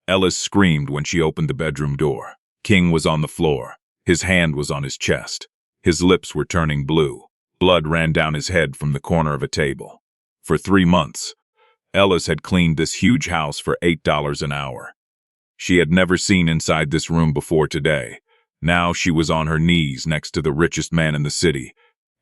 Elis screamed when she opened the bedroom door. King was on the floor. His hand was on his chest. His lips were turning blue. Blood ran down his head from the corner of a table. For 3 months, Elis had cleaned this huge house for $8 an hour. She had never seen inside this room before today. Now she was on her knees next to the richest man in the city,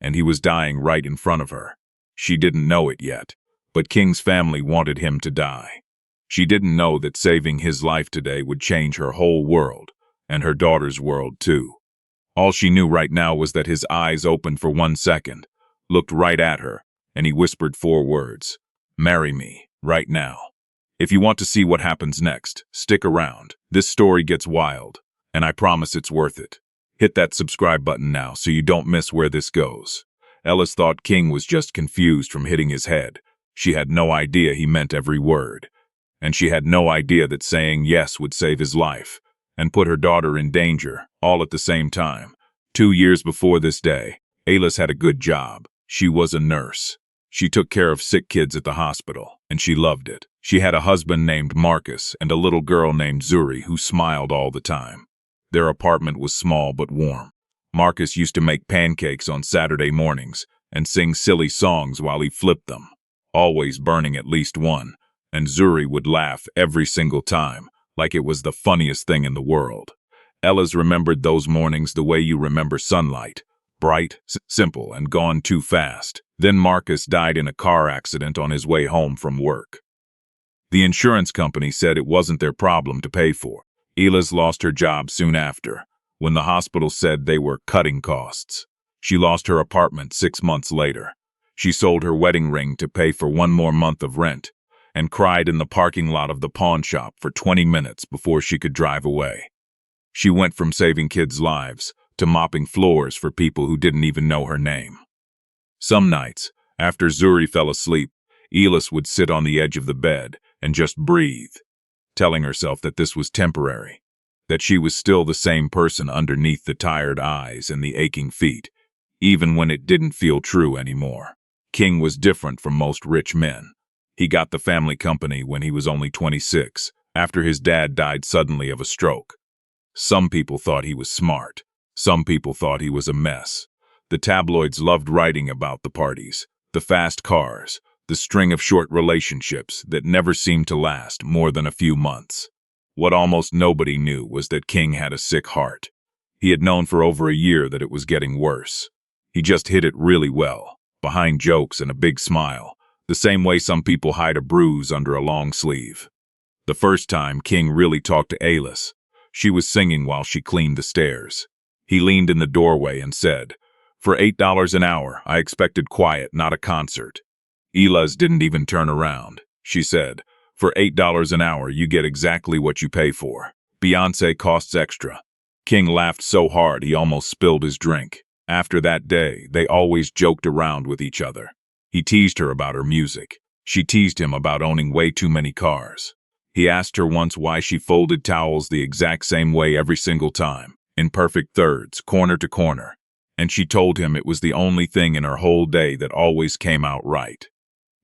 and he was dying right in front of her. She didn't know it yet, but King's family wanted him to die. She didn't know that saving his life today would change her whole world, and her daughter's world too. All she knew right now was that his eyes opened for 1 second, looked right at her, and he whispered 4 words. Marry me, right now. If you want to see what happens next, stick around. This story gets wild, and I promise it's worth it. Hit that subscribe button now so you don't miss where this goes. Elis thought King was just confused from hitting his head. She had no idea he meant every word. And she had no idea that saying yes would save his life and put her daughter in danger, all at the same time. 2 years before this day, Elis had a good job. She was a nurse. She took care of sick kids at the hospital, and she loved it. She had a husband named Marcus and a little girl named Zuri who smiled all the time. Their apartment was small but warm. Marcus used to make pancakes on Saturday mornings and sing silly songs while he flipped them, always burning at least one, and Zuri would laugh every single time, like it was the funniest thing in the world. Elis remembered those mornings the way you remember sunlight, bright, simple, and gone too fast. Then Marcus died in a car accident on his way home from work. The insurance company said it wasn't their problem to pay for. Elis lost her job soon after, when the hospital said they were cutting costs. She lost her apartment 6 months later. She sold her wedding ring to pay for 1 more month of rent, and cried in the parking lot of the pawn shop for 20 minutes before she could drive away. She went from saving kids' lives to mopping floors for people who didn't even know her name. Some nights, after Zuri fell asleep, Elis would sit on the edge of the bed and just breathe, telling herself that this was temporary, that she was still the same person underneath the tired eyes and the aching feet, even when it didn't feel true anymore. King was different from most rich men. He got the family company when he was only 26, after his dad died suddenly of a stroke. Some people thought he was smart. Some people thought he was a mess. The tabloids loved writing about the parties, the fast cars, the string of short relationships that never seemed to last more than a few months. What almost nobody knew was that King had a sick heart. He had known for over a year that it was getting worse. He just hid it really well, behind jokes and a big smile, the same way some people hide a bruise under a long sleeve. The first time King really talked to Elis, she was singing while she cleaned the stairs. He leaned in the doorway and said, "For $8 an hour, I expected quiet, not a concert." Elis didn't even turn around. She said, "For $8 an hour, you get exactly what you pay for. Beyoncé costs extra." King laughed so hard he almost spilled his drink. After that day, they always joked around with each other. He teased her about her music. She teased him about owning way too many cars. He asked her once why she folded towels the exact same way every single time, in perfect thirds, corner to corner, and she told him it was the only thing in her whole day that always came out right.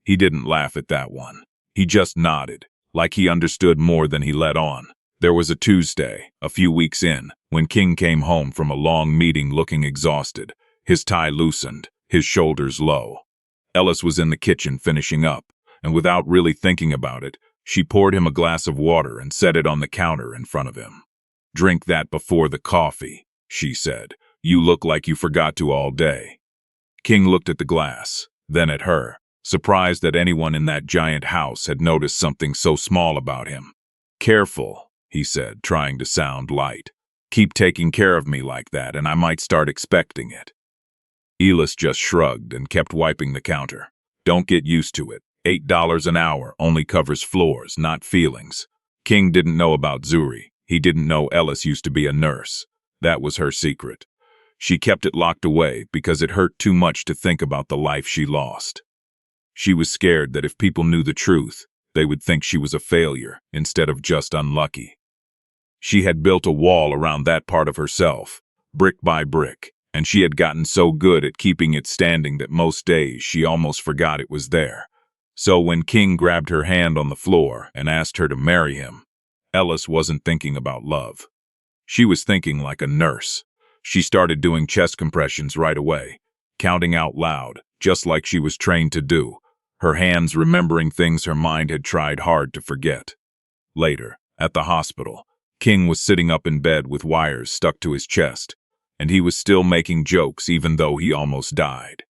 He didn't laugh at that one. He just nodded, like he understood more than he let on. There was a Tuesday, a few weeks in, when King came home from a long meeting looking exhausted, his tie loosened, his shoulders low. Elis was in the kitchen finishing up, and without really thinking about it, she poured him a glass of water and set it on the counter in front of him. "Drink that before the coffee," she said. "You look like you forgot to all day." King looked at the glass, then at her, surprised that anyone in that giant house had noticed something so small about him. "Careful," he said, trying to sound light. "Keep taking care of me like that, and I might start expecting it." Elis just shrugged and kept wiping the counter. "Don't get used to it. $8 an hour only covers floors, not feelings." King didn't know about Zuri. He didn't know Elis used to be a nurse. That was her secret. She kept it locked away because it hurt too much to think about the life she lost. She was scared that if people knew the truth, they would think she was a failure instead of just unlucky. She had built a wall around that part of herself, brick by brick, and she had gotten so good at keeping it standing that most days she almost forgot it was there. So when King grabbed her hand on the floor and asked her to marry him, Elis wasn't thinking about love. She was thinking like a nurse. She started doing chest compressions right away, counting out loud, just like she was trained to do, her hands remembering things her mind had tried hard to forget. Later, at the hospital, King was sitting up in bed with wires stuck to his chest, and he was still making jokes even though he almost died.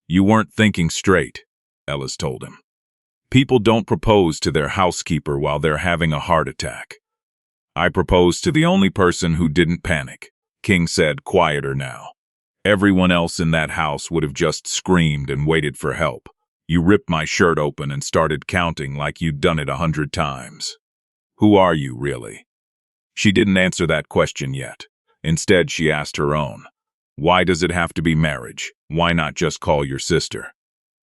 "You weren't thinking straight," Elis told him. "People don't propose to their housekeeper while they're having a heart attack." "I proposed to the only person who didn't panic," King said, quieter now. "Everyone else in that house would have just screamed and waited for help. You ripped my shirt open and started counting like you'd done it 100 times. Who are you, really?" She didn't answer that question yet. Instead, she asked her own. "Why does it have to be marriage? Why not just call your sister?"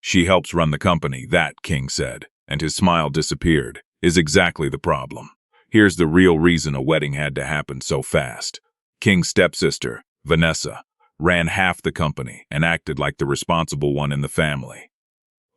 "She helps run the company," that, King said, and his smile disappeared, "is exactly the problem. Here's the real reason a wedding had to happen so fast. King's stepsister, Vanessa, ran half the company and acted like the responsible one in the family.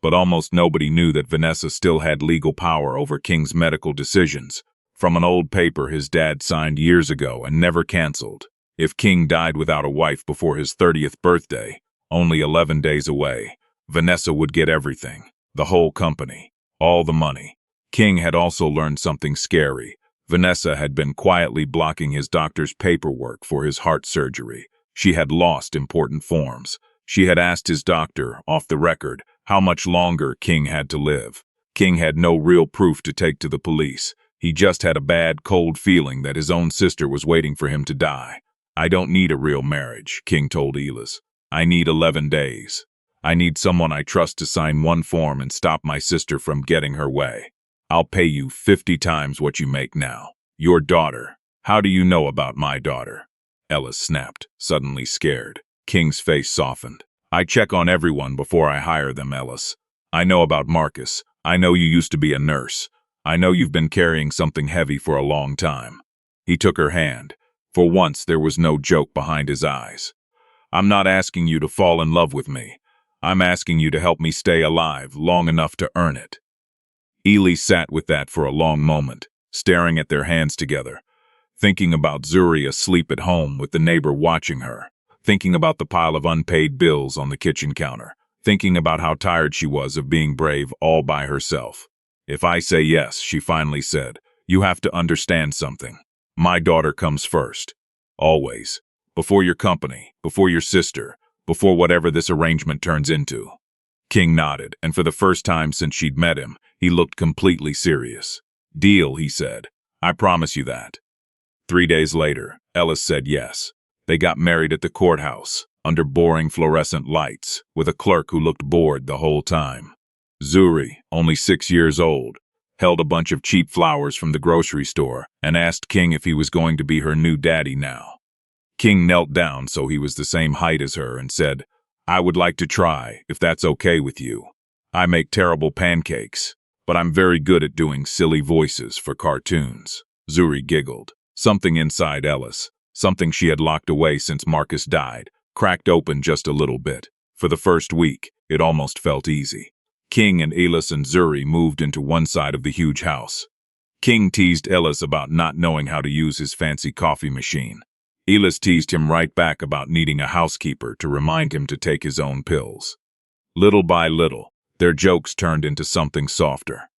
But almost nobody knew that Vanessa still had legal power over King's medical decisions, from an old paper his dad signed years ago and never canceled. If King died without a wife before his 30th birthday, only 11 days away, Vanessa would get everything, the whole company, all the money. King had also learned something scary. Vanessa had been quietly blocking his doctor's paperwork for his heart surgery. She had lost important forms. She had asked his doctor, off the record, how much longer King had to live. King had no real proof to take to the police. He just had a bad, cold feeling that his own sister was waiting for him to die. "I don't need a real marriage," King told Elis. "I need 11 days. I need someone I trust to sign one form and stop my sister from getting her way. I'll pay you 50 times what you make now. Your daughter. How do you know about my daughter?" Elis snapped, suddenly scared. King's face softened. "I check on everyone before I hire them, Elis. I know about Marcus. I know you used to be a nurse. I know you've been carrying something heavy for a long time." He took her hand. For once, there was no joke behind his eyes. "I'm not asking you to fall in love with me. I'm asking you to help me stay alive long enough to earn it." Elis sat with that for a long moment, staring at their hands together, thinking about Zuri asleep at home with the neighbor watching her, thinking about the pile of unpaid bills on the kitchen counter, thinking about how tired she was of being brave all by herself. "If I say yes," she finally said, "you have to understand something. My daughter comes first. Always. Before your company, before your sister, before whatever this arrangement turns into." King nodded, and for the first time since she'd met him, he looked completely serious. "Deal," he said. "I promise you that." 3 days later, Elis said yes. They got married at the courthouse, under boring fluorescent lights, with a clerk who looked bored the whole time. Zuri, only 6 years old, held a bunch of cheap flowers from the grocery store and asked King if he was going to be her new daddy now. King knelt down so he was the same height as her and said, "I would like to try, if that's okay with you. I make terrible pancakes, but I'm very good at doing silly voices for cartoons." Zuri giggled. Something inside Elis, something she had locked away since Marcus died, cracked open just a little bit. For the first week, it almost felt easy. King and Elis and Zuri moved into one side of the huge house. King teased Elis about not knowing how to use his fancy coffee machine. Elis teased him right back about needing a housekeeper to remind him to take his own pills. Little by little, their jokes turned into something softer.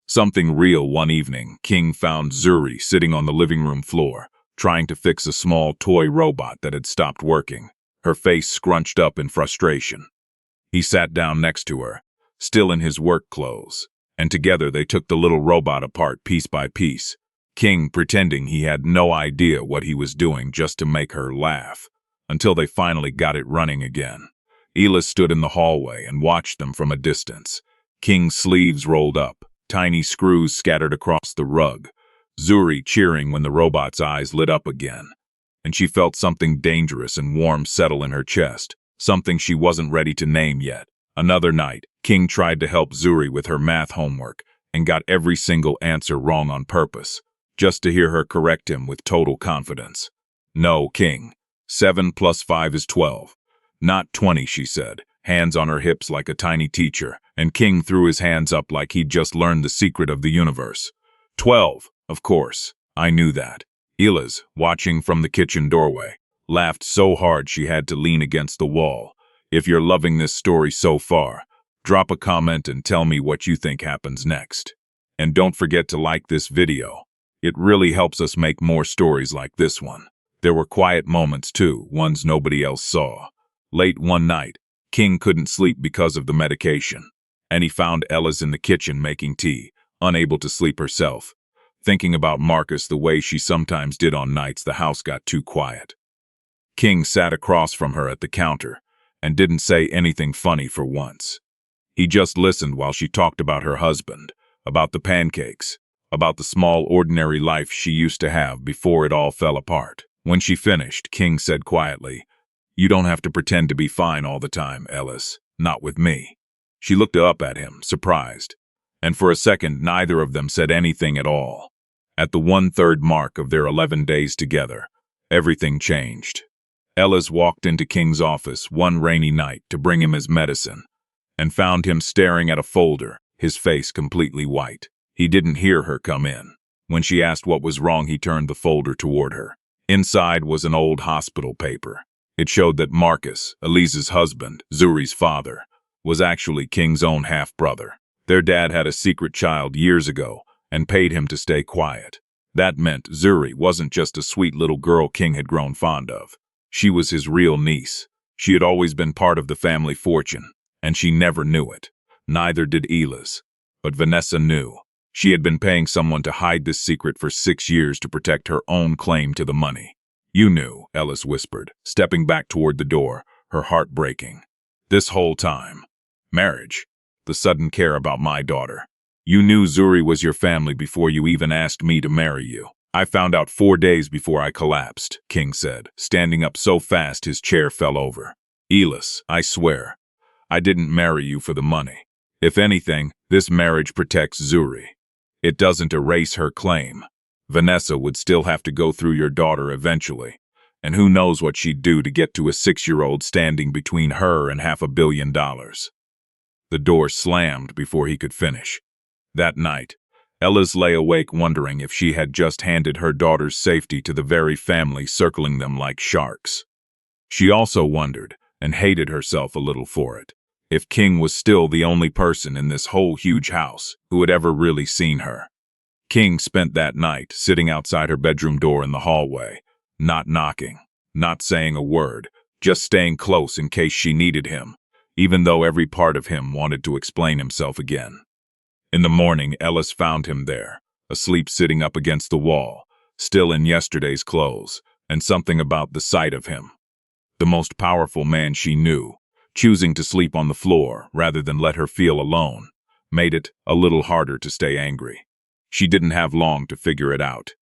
Something real. One evening, King found Zuri sitting on the living room floor, trying to fix a small toy robot that had stopped working, her face scrunched up in frustration. He sat down next to her, still in his work clothes, and together they took the little robot apart piece by piece, King pretending he had no idea what he was doing just to make her laugh, until they finally got it running again. Elis stood in the hallway and watched them from a distance. King's sleeves rolled up, tiny screws scattered across the rug, Zuri cheering when the robot's eyes lit up again. And she felt something dangerous and warm settle in her chest, something she wasn't ready to name yet. Another night, King tried to help Zuri with her math homework and got every single answer wrong on purpose, just to hear her correct him with total confidence. "No, King. 7 + 5 is 12. Not 20, she said, hands on her hips like a tiny teacher, and King threw his hands up like he'd just learned the secret of the universe. 12, Of course, I knew that. Elis, watching from the kitchen doorway, laughed so hard she had to lean against the wall. If you're loving this story so far, drop a comment and tell me what you think happens next. And don't forget to like this video. It really helps us make more stories like this one. There were quiet moments too, ones nobody else saw. Late one night, King couldn't sleep because of the medication, and he found Elis in the kitchen making tea, unable to sleep herself, thinking about Marcus the way she sometimes did on nights the house got too quiet. King sat across from her at the counter and didn't say anything funny for once. He just listened while she talked about her husband, about the pancakes, about the small ordinary life she used to have before it all fell apart. When she finished, King said quietly, "You don't have to pretend to be fine all the time, Elis. Not with me." She looked up at him, surprised, and for a second neither of them said anything at all. At the 1/3 mark of their 11 days together, everything changed. Elis walked into King's office one rainy night to bring him his medicine, and found him staring at a folder, his face completely white. He didn't hear her come in. When she asked what was wrong, he turned the folder toward her. Inside was an old hospital paper. It showed that Marcus, Elis's husband, Zuri's father, was actually King's own half-brother. Their dad had a secret child years ago and paid him to stay quiet. That meant Zuri wasn't just a sweet little girl King had grown fond of. She was his real niece. She had always been part of the family fortune, and she never knew it. Neither did Elis. But Vanessa knew. She had been paying someone to hide this secret for 6 years to protect her own claim to the money. "You knew," Elis whispered, stepping back toward the door, her heart breaking. "This whole time. Marriage. The sudden care about my daughter. You knew Zuri was your family before you even asked me to marry you." "I found out 4 days before I collapsed," King said, standing up so fast his chair fell over. "Elis, I swear, I didn't marry you for the money. If anything, this marriage protects Zuri. It doesn't erase her claim. Vanessa would still have to go through your daughter eventually, and who knows what she'd do to get to a 6-year-old standing between her and $500 million. The door slammed before he could finish. That night, Elis lay awake wondering if she had just handed her daughter's safety to the very family circling them like sharks. She also wondered, and hated herself a little for it, if King was still the only person in this whole huge house who had ever really seen her. King spent that night sitting outside her bedroom door in the hallway, not knocking, not saying a word, just staying close in case she needed him, even though every part of him wanted to explain himself again. In the morning, Elis found him there, asleep sitting up against the wall, still in yesterday's clothes, and something about the sight of him, the most powerful man she knew, choosing to sleep on the floor rather than let her feel alone, made it a little harder to stay angry. She didn't have long to figure it out.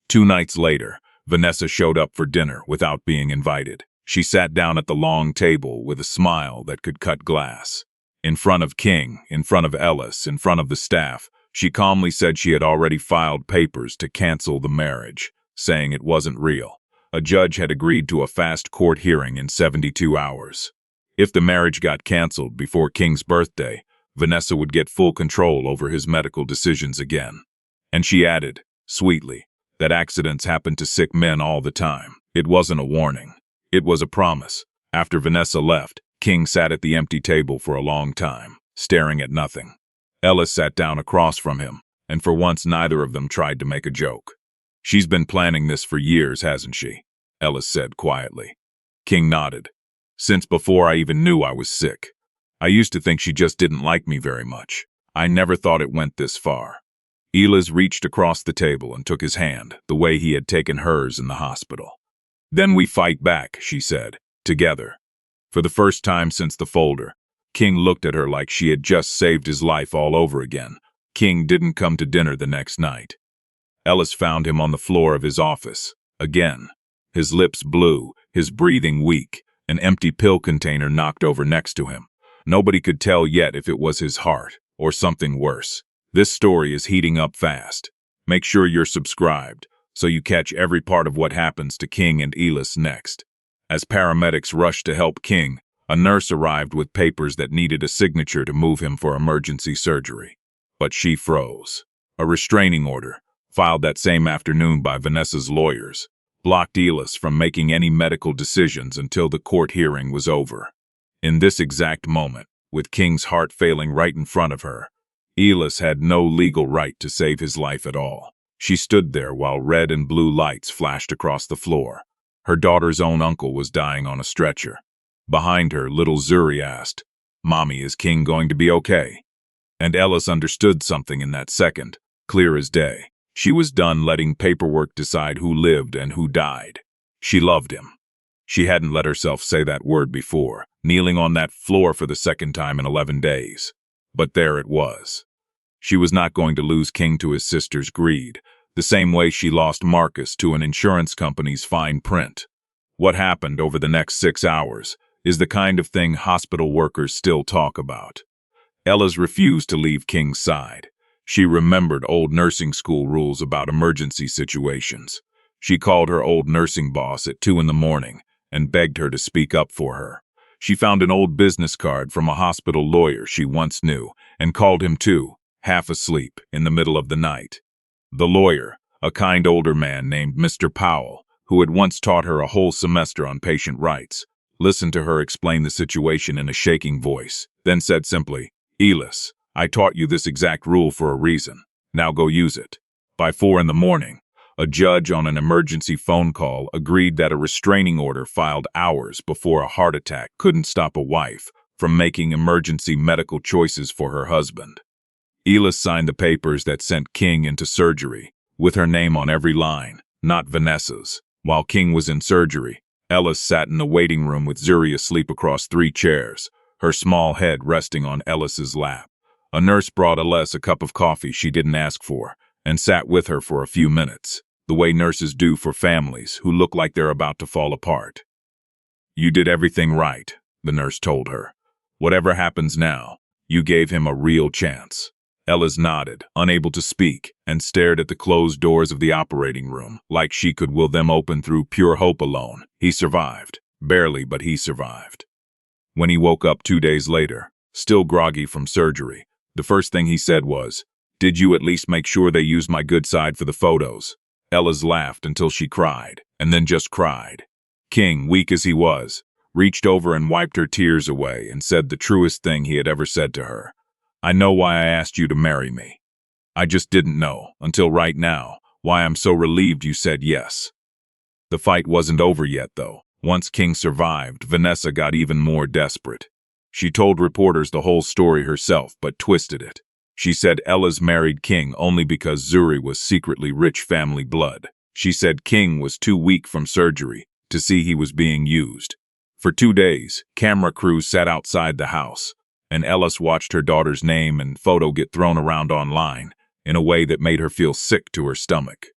2 nights later, Vanessa showed up for dinner without being invited. She sat down at the long table with a smile that could cut glass. In front of King, in front of Elis, in front of the staff, she calmly said she had already filed papers to cancel the marriage, saying it wasn't real. A judge had agreed to a fast court hearing in 72 hours. If the marriage got canceled before King's birthday, Vanessa would get full control over his medical decisions again. And she added, sweetly, that accidents happen to sick men all the time. It wasn't a warning. It was a promise. After Vanessa left, King sat at the empty table for a long time, staring at nothing. Elis sat down across from him, and for once neither of them tried to make a joke. "She's been planning this for years, hasn't she?" Elis said quietly. King nodded. "Since before I even knew I was sick. I used to think she just didn't like me very much. I never thought it went this far." Elis reached across the table and took his hand, the way he had taken hers in the hospital. "Then we fight back," she said, "together." For the first time since the folder, King looked at her like she had just saved his life all over again. King didn't come to dinner the next night. Elis found him on the floor of his office, again. His lips blue, his breathing weak, an empty pill container knocked over next to him. Nobody could tell yet if it was his heart or something worse. This story is heating up fast. Make sure you're subscribed so you catch every part of what happens to King and Elis next. As paramedics rushed to help King, a nurse arrived with papers that needed a signature to move him for emergency surgery. But she froze. A restraining order, filed that same afternoon by Vanessa's lawyers, blocked Elis from making any medical decisions until the court hearing was over. In this exact moment, with King's heart failing right in front of her, Elis had no legal right to save his life at all. She stood there while red and blue lights flashed across the floor. Her daughter's own uncle was dying on a stretcher. Behind her, little Zuri asked, "Mommy, is King going to be okay?" And Elis understood something in that second, clear as day. She was done letting paperwork decide who lived and who died. She loved him. She hadn't let herself say that word before, kneeling on that floor for the second time in 11 days. But there it was. She was not going to lose King to his sister's greed, the same way she lost Marcus to an insurance company's fine print. What happened over the next 6 hours is the kind of thing hospital workers still talk about. Elis refused to leave King's side. She remembered old nursing school rules about emergency situations. She called her old nursing boss at 2 in the morning and begged her to speak up for her. She found an old business card from a hospital lawyer she once knew and called him too, half asleep, in the middle of the night. The lawyer, a kind older man named Mr. Powell, who had once taught her a whole semester on patient rights, listened to her explain the situation in a shaking voice, then said simply, "Elis, I taught you this exact rule for a reason. Now go use it." By 4 in the morning, a judge on an emergency phone call agreed that a restraining order filed hours before a heart attack couldn't stop a wife from making emergency medical choices for her husband. Elis signed the papers that sent King into surgery, with her name on every line, not Vanessa's. While King was in surgery, Elis sat in the waiting room with Zuri asleep across 3 chairs, her small head resting on Elis's lap. A nurse brought Elis a cup of coffee she didn't ask for, and sat with her for a few minutes, the way nurses do for families who look like they're about to fall apart. "You did everything right," the nurse told her. "Whatever happens now, you gave him a real chance." Elis nodded, unable to speak, and stared at the closed doors of the operating room, like she could will them open through pure hope alone. He survived. Barely, but he survived. When he woke up 2 days later, still groggy from surgery, the first thing he said was, "Did you at least make sure they used my good side for the photos?" Elis laughed until she cried, and then just cried. King, weak as he was, reached over and wiped her tears away and said the truest thing he had ever said to her. "I know why I asked you to marry me. I just didn't know, until right now, why I'm so relieved you said yes." The fight wasn't over yet, though. Once King survived, Vanessa got even more desperate. She told reporters the whole story herself, but twisted it. She said Elis married King only because Zuri was secretly rich family blood. She said King was too weak from surgery to see he was being used. For 2 days, camera crews sat outside the house, and Elis watched her daughter's name and photo get thrown around online in a way that made her feel sick to her stomach.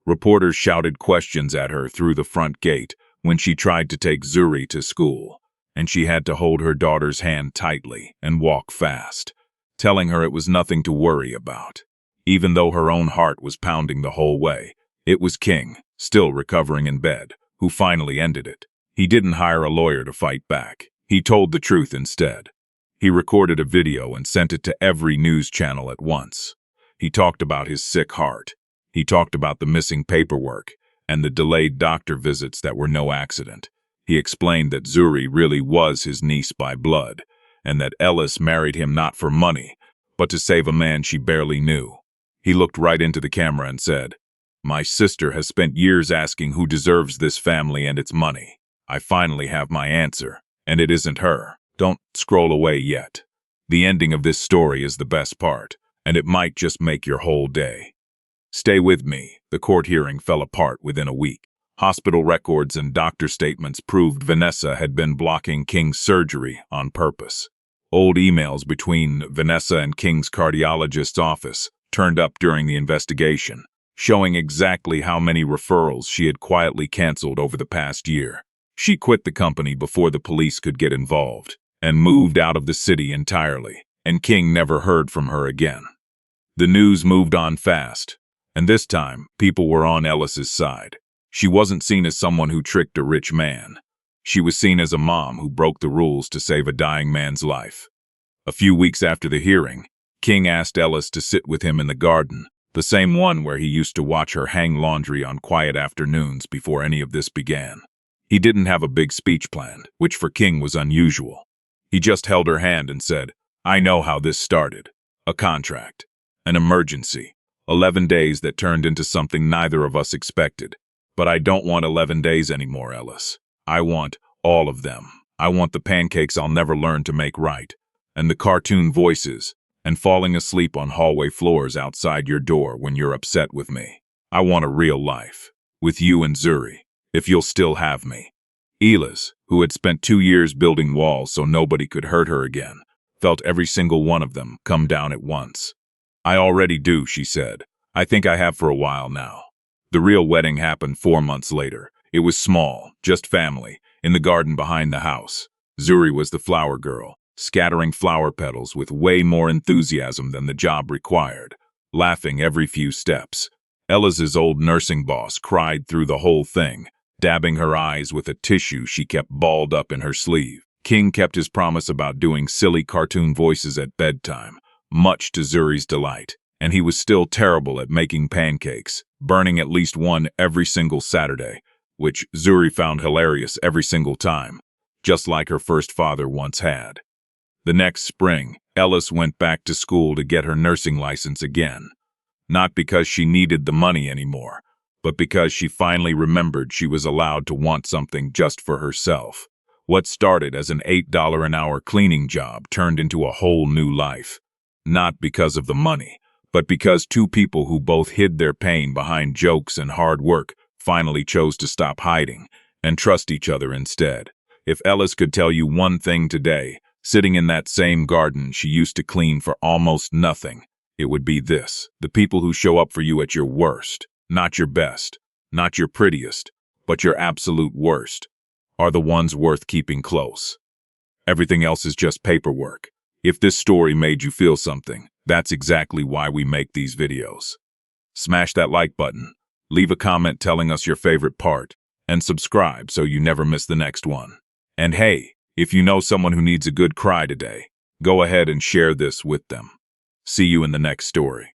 Reporters shouted questions at her through the front gate when she tried to take Zuri to school, and she had to hold her daughter's hand tightly and walk fast, telling her it was nothing to worry about. Even though her own heart was pounding the whole way, it was King, still recovering in bed, who finally ended it. He didn't hire a lawyer to fight back. He told the truth instead. He recorded a video and sent it to every news channel at once. He talked about his sick heart. He talked about the missing paperwork and the delayed doctor visits that were no accident. He explained that Zuri really was his niece by blood, and that Elis married him not for money, but to save a man she barely knew. He looked right into the camera and said, "My sister has spent years asking who deserves this family and its money. I finally have my answer, and it isn't her. Don't scroll away yet. The ending of this story is the best part, and it might just make your whole day." Stay with me. The court hearing fell apart within a week. Hospital records and doctor statements proved Vanessa had been blocking King's surgery on purpose. Old emails between Vanessa and King's cardiologist's office turned up during the investigation, showing exactly how many referrals she had quietly canceled over the past year. She quit the company before the police could get involved and moved out of the city entirely, and King never heard from her again. The news moved on fast, and this time people were on Elis's side. She wasn't seen as someone who tricked a rich man. She was seen as a mom who broke the rules to save a dying man's life. A few weeks after the hearing, King asked Elis to sit with him in the garden The same one where he used to watch her hang laundry on quiet afternoons before any of this began. He didn't have a big speech planned, which for King was unusual. He just held her hand and said, "I know how this started. A contract. An emergency. 11 days that turned into something neither of us expected. But I don't want 11 days anymore, Elis. I want all of them. I want the pancakes I'll never learn to make right, and the cartoon voices, and falling asleep on hallway floors outside your door when you're upset with me. I want a real life, with you and Zuri, if you'll still have me." Elis, who had spent 2 years building walls so nobody could hurt her again, felt every single one of them come down at once. "I already do," she said. "I think I have for a while now." The real wedding happened 4 months later. It was small, just family, in the garden behind the house. Zuri was the flower girl, scattering flower petals with way more enthusiasm than the job required, laughing every few steps. Elis's old nursing boss cried through the whole thing, dabbing her eyes with a tissue she kept balled up in her sleeve. King kept his promise about doing silly cartoon voices at bedtime, much to Zuri's delight, and he was still terrible at making pancakes, burning at least one every single Saturday, which Zuri found hilarious every single time, just like her first father once had. The next spring, Elis went back to school to get her nursing license again. Not because she needed the money anymore, but because she finally remembered she was allowed to want something just for herself. What started as an $8 an hour cleaning job turned into a whole new life. Not because of the money, but because two people who both hid their pain behind jokes and hard work finally chose to stop hiding and trust each other instead. If Elis could tell you one thing today, sitting in that same garden she used to clean for almost nothing, it would be this: the people who show up for you at your worst, not your best, not your prettiest, but your absolute worst, are the ones worth keeping close. Everything else is just paperwork. If this story made you feel something, that's exactly why we make these videos. Smash that like button, leave a comment telling us your favorite part, and subscribe so you never miss the next one. And hey, if you know someone who needs a good cry today, go ahead and share this with them. See you in the next story.